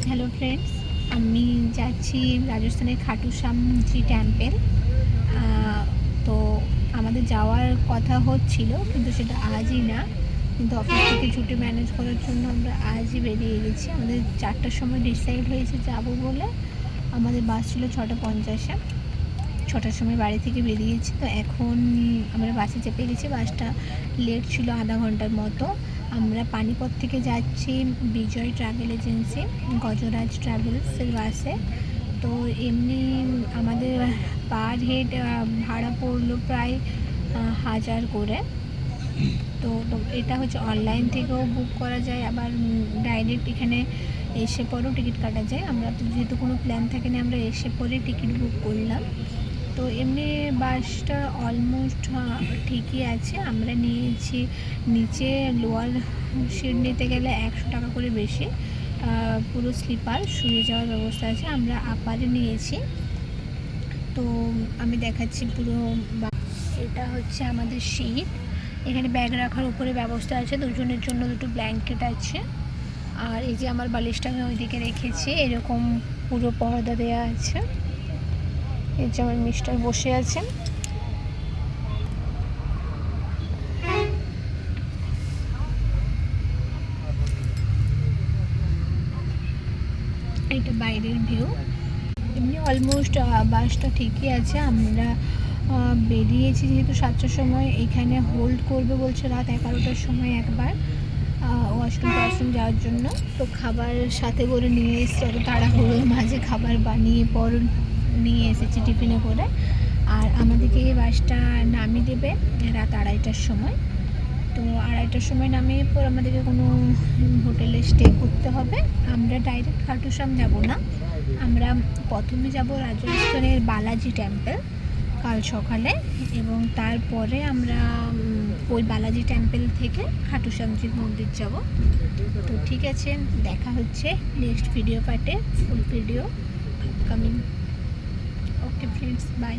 Hello friends, আমি যাচ্ছি রাজস্থানের খাটু শ্যামজি টেম্পেল। তো আমাদের যাওয়ার কথা হচ্ছিল, কিন্তু সেটা আজই না, কিন্তু অফিস থেকে ছুটি ম্যানেজ করার জন্য আমরা আজই বেরিয়ে গেছি। আমাদের 4টার সময় ডিসাইড হয়েছে যাবো বলে। আমাদের বাস ছিল 6:50-এ। 6টার সময় বাড়ি থেকে বেরিয়েছি, তো এখন আমরা বাসে চেপে গেছি। বাসটা লেট ছিল আধা ঘন্টার মতো। আমরা পানিপথ থেকে যাচ্ছি বিজয় ট্রাভেল এজেন্সি, গজরাজ ট্রাভেলসের বাসে। তো এমনি আমাদের পার হেড ভাড়া পড়লো প্রায় 1000 করে। তো এটা হচ্ছে অনলাইন থেকেও বুক করা যায়, আবার ডাইরেক্ট এখানে এসে পরেও টিকিট কাটা যায়। আমরা তো যেহেতু কোনো প্ল্যান থাকে না, আমরা এসে পরে টিকিট বুক করলাম। তো এমনি বাসটা অলমোস্ট ঠিকই আছে। আমরা নিয়েছি নিচে লোয়ার সিট নিতে গেলে 100 টাকা করে বেশি, পুরো স্লিপার শুয়ে যাওয়ার ব্যবস্থা আছে। আমরা আপারে নিয়েছি। তো আমি দেখাচ্ছি পুরো। এটা হচ্ছে আমাদের সিট। এখানে ব্যাগ রাখার উপরে ব্যবস্থা আছে, দুজনের জন্য দুটো ব্ল্যাঙ্কেট আছে। আর এই যে আমার বালিশটা আমি ওইদিকে রেখেছি, এরকম পুরো পর্দা দেওয়া আছে। এই যে আমার মিস্টার বসে আছেন। এটা বাইরের ভিউ। এমনি অলমোস্ট বাসটা ঠিকই আছে। আমরা বেরিয়েছি যেহেতু 7টার সময়, এখানে হোল্ড করবে বলছে রাত 11টার সময় একবার ওয়াশরুম যাওয়ার জন্য। তো খাবার সাথে করে নিয়ে এসেছি, অত তাড়াহুড়োর মাঝে খাবার বানিয়ে পর নিয়ে এসেছি টিফিনে করে। আর আমাদেরকে এই বাসটা নামিয়ে দেবে রাত 2:30টার সময়। তো 2:30টার সময় নামিয়ে পর আমাদেরকে কোনো হোটেলে স্টে করতে হবে। আমরা ডাইরেক্ট খাটু শ্যাম যাব না, আমরা প্রথমে যাব রাজস্থানের বালাজি টেম্পল কাল সকালে, এবং তারপরে আমরা ওই বালাজি টেম্পল থেকে খাটু শ্যামজির মন্দির যাব। তো ঠিক আছে, দেখা হচ্ছে নেক্সট ভিডিও পার্টে। Full video upcoming. Okay friends, by.